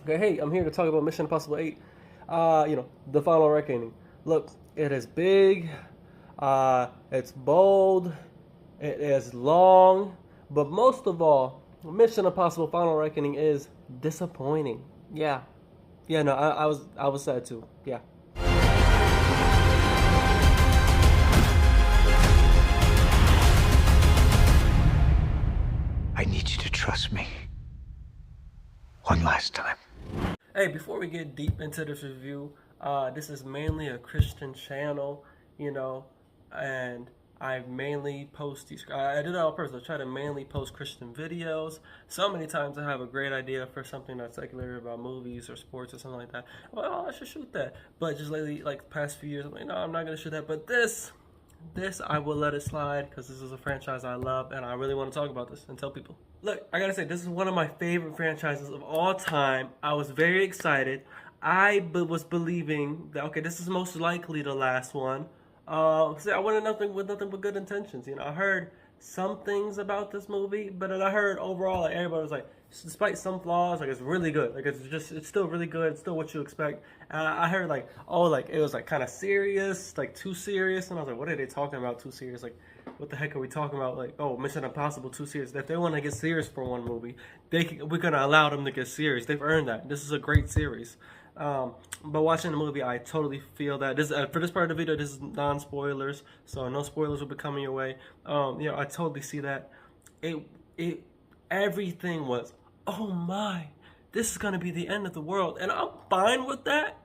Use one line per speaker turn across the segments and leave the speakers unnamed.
Okay, hey, I'm here to talk about Mission Impossible 8. The Final Reckoning. Look, it is big, it's bold, it is long, but most of all, Mission Impossible Final Reckoning is disappointing. Yeah. Yeah, no, I was sad too. Yeah.
I need you to trust me. One last time.
Hey, before we get deep into this review, this is mainly a Christian channel, you know, and I mainly post these. I did it on purpose. I try to mainly post Christian videos. So many times I have a great idea for something that's secular about movies or sports or something like that. Well, I should shoot that. But just lately, like past few years, I'm like, no, I'm not gonna shoot that. But this I will let it slide because this is a franchise I love and I really want to talk about this and tell people. Look, I gotta say, this is one of my favorite franchises of all time. I was very excited. Was believing that, okay, this is most likely the last one. See, I went in nothing but good intentions. I heard some things about this movie, but then I heard overall, like, everybody was like, despite some flaws, like, it's really good. Like, it's still really good. It's still what you expect. I heard like, oh, like it was like kind of serious, like too serious, and I was like, what are they talking about? Too serious? Like, what the heck are we talking about? Like, oh, Mission Impossible too serious. If they want to get serious for one movie, we're gonna allow them to get serious. They've earned that. This is a great series. But watching the movie, I totally feel that this for this part of the video, this is non-spoilers, so no spoilers will be coming your way. I totally see that. It everything was, oh my, this is gonna be the end of the world, and I'm fine with that.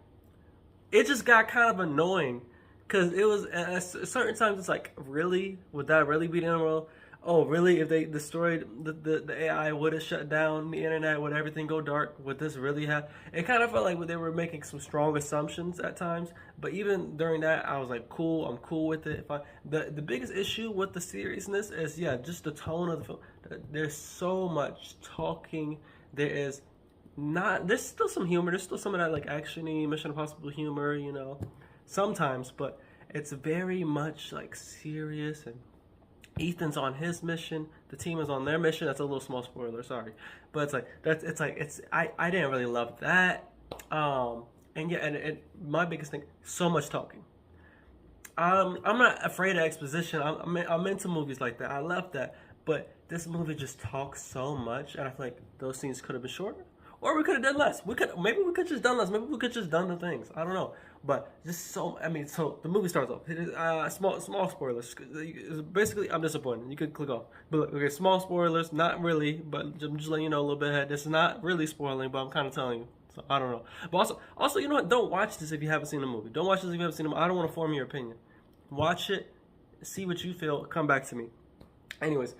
It just got kind of annoying because it was at certain times it's like, really, would that really be the end of the world? Oh, really? If they destroyed the AI, would it shut down the internet? Would everything go dark? Would this really happen? It kind of felt like they were making some strong assumptions at times. But even during that, I was like, cool. I'm cool with it. The biggest issue with the seriousness is, yeah, just the tone of the film. There's so much talking. There's still some humor. There's still some of that like actiony Mission Impossible humor, sometimes, but it's very much like serious, and Ethan's on his mission. The team is on their mission. That's a little small spoiler, sorry, but I didn't really love that. And yeah, and my biggest thing, so much talking. I'm not afraid of exposition. I'm into movies like that. I love that, but this movie just talks so much, and I feel like those scenes could have been shorter. Or we could have done less. Maybe we could just done less. Maybe we could just done the things. I don't know. But just so, so the movie starts off. It is, small spoilers. Basically, I'm disappointed. You could click off. But look, okay, small spoilers, not really, but I'm just letting you know a little bit ahead. This is not really spoiling, but I'm kind of telling you. So I don't know. But also, you know what? Don't watch this if you haven't seen the movie. Don't watch this if you haven't seen the movie. I don't want to form your opinion. Watch it, see what you feel. Come back to me. Anyways,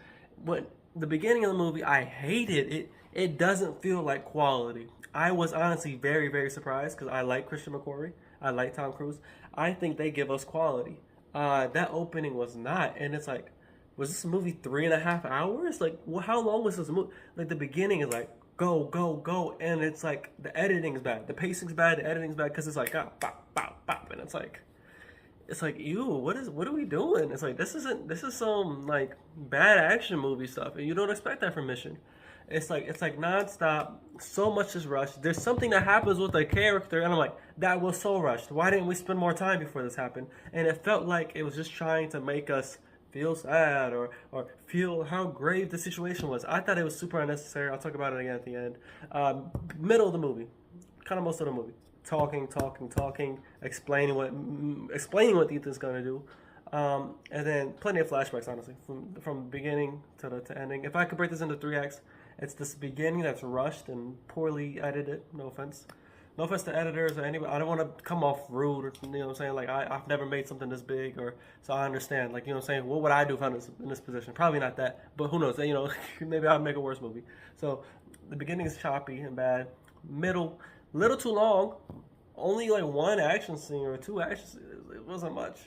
when the beginning of the movie, I hated it. It doesn't feel like quality. I was honestly very, very surprised because I like Christian McQuarrie. I like Tom Cruise. I think they give us quality. That opening was not, and it's like, was this movie 3.5 hours? Like, how long was this movie? Like, the beginning is like, go, go, go, and it's like the editing's bad, the pacing's bad, the editing's bad because it's like, bop, bop, bop, and it's like, ew, what are we doing? It's like, this is some like bad action movie stuff, and you don't expect that from Mission. It's like nonstop. So much is rushed. There's something that happens with a character, and I'm like, that was so rushed. Why didn't we spend more time before this happened? And it felt like it was just trying to make us feel sad or feel how grave the situation was. I thought it was super unnecessary. I'll talk about it again at the end. Middle of the movie, kind of most of the movie, talking, explaining what Ethan's gonna do. And then plenty of flashbacks, honestly, from beginning to the ending. If I could break this into 3 acts, it's this beginning that's rushed and poorly edited. No offense. No offense to editors or anybody. I don't want to come off rude or, what I'm saying? Like, I've never made something this big, so I understand. Like, what I'm saying? What would I do if I was in this position? Probably not that, but who knows? Maybe I'd make a worse movie. So the beginning is choppy and bad. Middle, little too long. Only like 1 action scene or 2 action scenes. It wasn't much.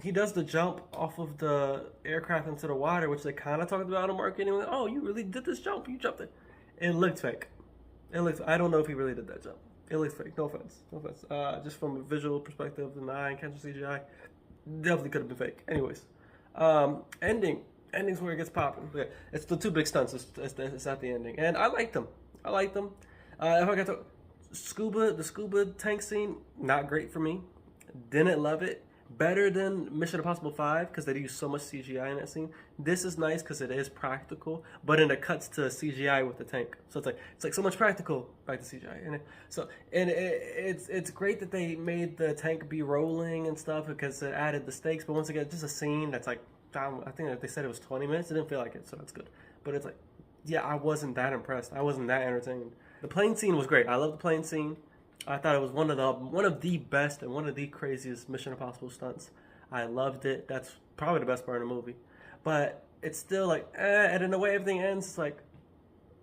He does the jump off of the aircraft into the water, which they kind of talked about in marketing. Like, oh, you really did this jump. You jumped it. It looked fake. I don't know if he really did that jump. It looks fake. No offense. Just from a visual perspective, the eye can't CGI. Definitely could have been fake. Anyways, ending's where it gets popping. Yeah, it's the 2 big stunts. It's at the ending, and I liked them. If I got to the scuba tank scene, not great for me. Didn't love it. Better than Mission Impossible 5 because they use so much CGI in that scene. This is nice because it is practical, but then it cuts to CGI with the tank. So it's like so much practical back to CGI. It's great that they made the tank be rolling and stuff because it added the stakes. But once again, just a scene that's like, I think that they said it was 20 minutes. It didn't feel like it, so that's good. But it's like, yeah, I wasn't that impressed. I wasn't that entertained. The plane scene was great. I love the plane scene. I thought it was one of the best and one of the craziest Mission Impossible stunts. I loved it. That's probably the best part of the movie. But it's still like, and in the way everything ends, it's like,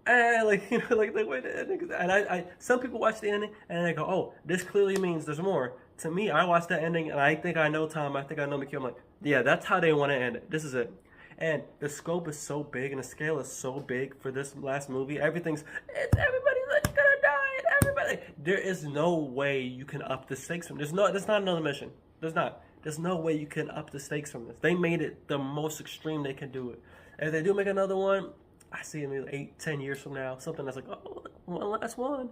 like like the way the ending. And I some people watch the ending and they go, oh, this clearly means there's more. To me, I watched that ending and I think I know Tom. I think I know McHugh. I'm like, yeah, that's how they want to end it. This is it. And the scope is so big and the scale is so big for this last movie. Everybody's like gonna die and everybody. There is no way you can up the stakes from this. There's not another mission. There's not. There's no way you can up the stakes from this. They made it the most extreme they can do it. If they do make another one, I see it maybe 8-10 years from now. Something that's like, oh, one last one.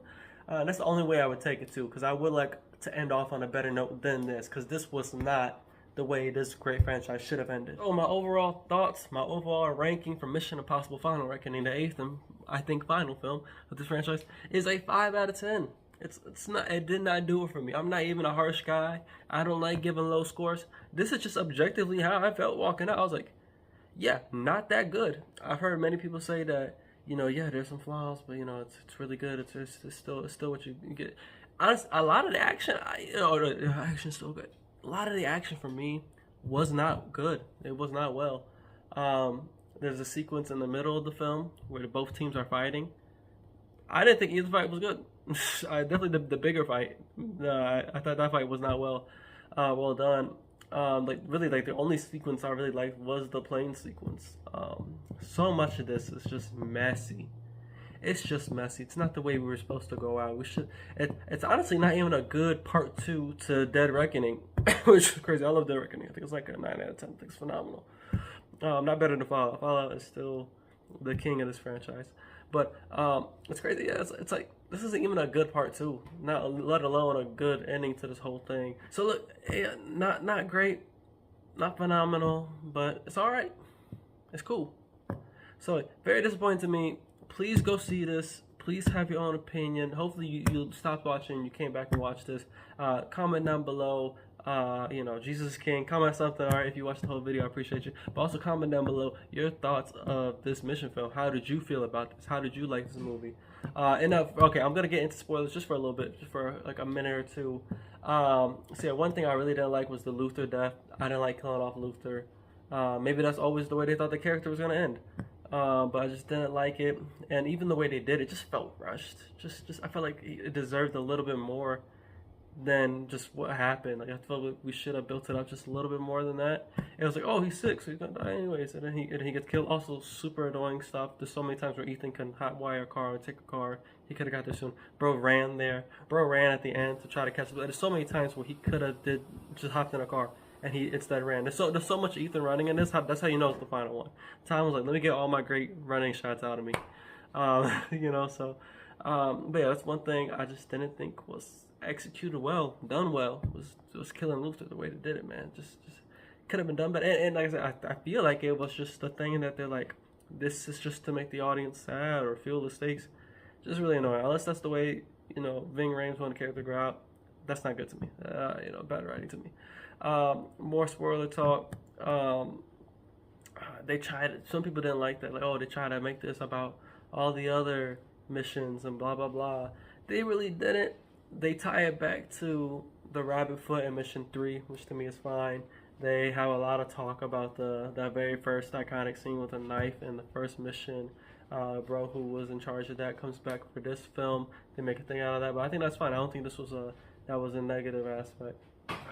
That's the only way I would take it too, because I would like to end off on a better note than this, because this was not the way this great franchise should have ended. Oh, my overall thoughts, my overall ranking for Mission Impossible Final Reckoning, the 8th and I think final film of this franchise, is a 5 out of 10. It's not. It did not do it for me. I'm not even a harsh guy. I don't like giving low scores. This is just objectively how I felt walking out. I was like, yeah, not that good. I've heard many people say that, yeah, there's some flaws, but it's really good. It's still what you get. Honestly, a lot of the action, the action's still good. A lot of the action for me was not good. It was not well. There's a sequence in the middle of the film where both teams are fighting. I didn't think either fight was good. Definitely the bigger fight. I thought that fight was not well done. The only sequence I really liked was the plane sequence. So much of this is just messy. It's just messy. It's not the way we were supposed to go out. It's honestly not even a good part 2 to Dead Reckoning, which is crazy. I love Dead Reckoning. I think it's like a 9 out of 10. I think it's phenomenal. Not better than Fallout. Fallout is still the king of this franchise. But it's crazy. Yeah, it's like this isn't even a good part 2, not let alone a good ending to this whole thing. So look, yeah, not great, not phenomenal, but it's all right. It's cool. So very disappointing to me. Please go see this. Please have your own opinion. Hopefully you stopped watching, you came back and watched this. Comment down below. Jesus is King. Comment something. All right, if you watched the whole video, I appreciate you. But also comment down below your thoughts of this mission film. How did you feel about this? How did you like this movie? Okay, I'm gonna get into spoilers just for a little bit, just for like a minute or two. One thing I really didn't like was the Luther death. I didn't like killing off Luther. Maybe that's always the way they thought the character was gonna end. But I just didn't like it, and even the way they did it just felt rushed. I felt like it deserved a little bit more than just what happened. Like I felt like we should have built it up just a little bit more than that. It was like, oh, he's sick, so he's gonna die anyways, and then he gets killed. Also, super annoying stuff. There's so many times where Ethan can hotwire a car and take a car. He could have got there soon. Bro ran there. Bro ran at the end to try to catch it. There's so many times where he could have just hopped in a car. And he instead ran. There's so much Ethan running in this. That's how you know it's the final one. Tom was like, let me get all my great running shots out of me. But yeah, that's one thing I just didn't think was executed well, done well. Was killing Luther the way they did it, man. Just could have been done better. And like I said, I feel like it was just the thing that they're like, this is just to make the audience sad or feel the stakes. Just really annoying. Unless that's the way Ving Rhames wanted the character to grow out. That's not good to me. Bad writing to me. More spoiler talk. They tried. Some people didn't like that. Like, oh, they tried to make this about all the other missions and blah blah blah. They really didn't. They tie it back to the rabbit foot in Mission 3, which to me is fine. They have a lot of talk about that very first iconic scene with a knife in the first mission. Bro who was in charge of that comes back for this film. They make a thing out of that, but I think that's fine. I don't think this was that was a negative aspect.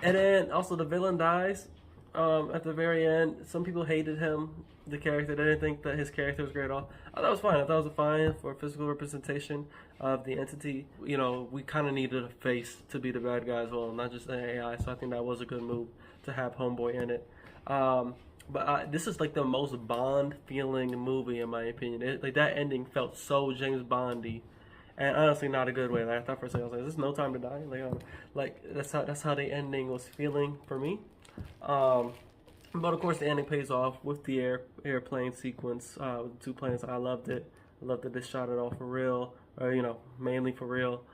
And then also the villain dies at the very end. Some people hated him, the character. They didn't think that his character was great at all. I thought it was fine. I thought it was fine for physical representation of the entity. We kind of needed a face to be the bad guy as well, not just an AI. So I think that was a good move to have Homeboy in it. But this is like the most Bond feeling movie in my opinion. Like that ending felt so James Bondy. and honestly, not a good way. Like I thought for a second, I was like, "Is this No Time to Die?" Like that's how the ending was feeling for me. Um, but of course, the ending pays off with the airplane sequence with the two planes. I loved it. I loved that they shot it all for real, or mainly for real.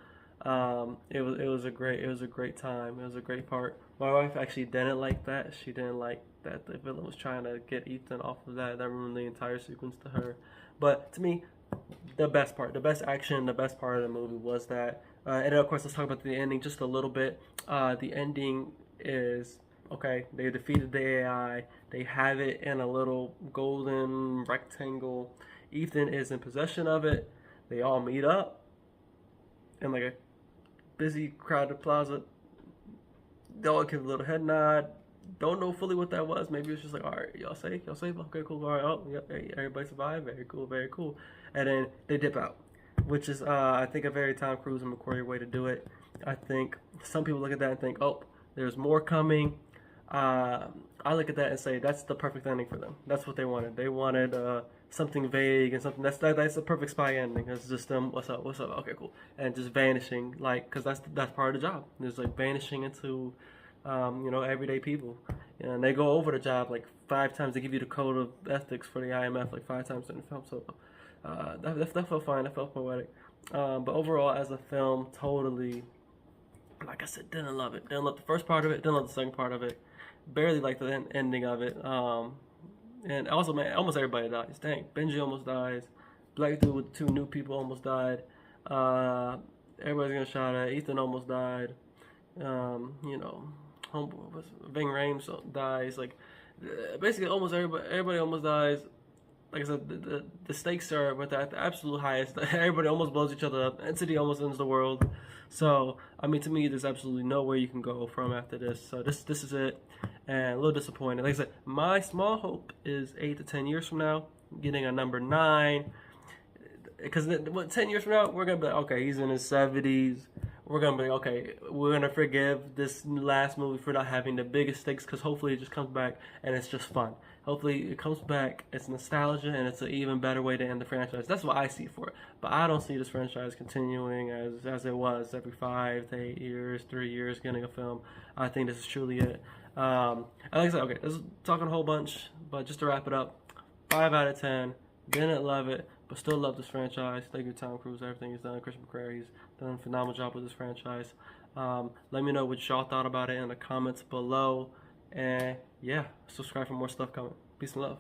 It was a great time. It was a great part. My wife actually didn't like that. She didn't like that the villain was trying to get Ethan off of that. That ruined the entire sequence to her. But to me, the best part, the best action, the best part of the movie was that. And then of course, let's talk about the ending just a little bit. The ending is okay. They defeated the AI. They have it in a little golden rectangle. Ethan is in possession of it. They all meet up in like a busy, crowded plaza. They all give a little head nod. Don't know fully what that was. Maybe it's just like, all right, y'all safe? Y'all safe? Okay, cool. All right, oh, yeah, hey, everybody survived. Very cool, very cool. And then they dip out, which is, I think, a very Tom Cruise and McQuarrie way to do it. I think some people look at that and think, oh, there's more coming. I look at that and say that's the perfect ending for them. That's what they wanted. They wanted something vague and something that's the perfect spy ending. It's just them, what's up, okay, cool, and just vanishing, like, because that's part of the job. There's like vanishing into everyday people, and they go over the job like 5 times. They give you the code of ethics for the IMF like 5 times in the film. So that felt fine. That felt poetic. But overall, as a film, totally, like I said, didn't love it. Didn't love the first part of it. Didn't love the second part of it. Barely liked the ending of it. And also, man, almost everybody dies. Dang, Benji almost dies. Black dude with 2 new people almost died. Everybody's gonna shot at. Ethan almost died. Ving Rhames dies. Like, basically, almost everybody almost dies. Like I said, the stakes are at the absolute highest. Everybody almost blows each other up. Entity almost ends the world. So, I mean, to me, there's absolutely nowhere you can go from after this. So this is it, and a little disappointed. Like I said, my small hope is 8 to 10 years from now, getting a number 9. Because 10 years from now, we're gonna be like, okay, he's in his 70s. We're gonna be like, okay, we're gonna forgive this last movie for not having the biggest stakes, because hopefully it just comes back and it's just fun. Hopefully it comes back, it's nostalgia, and it's an even better way to end the franchise. That's what I see for it. But I don't see this franchise continuing as it was every 5 to 8 years, 3 years getting a film. I think this is truly it. And like I said, okay, this is talking a whole bunch, but just to wrap it up, 5 out of 10. Didn't love it, but still love this franchise. Thank you, Tom Cruise. Everything he's done. Chris McQuarrie's done a phenomenal job with this franchise. Let me know what y'all thought about it in the comments below. And yeah, subscribe for more stuff coming. Peace and love.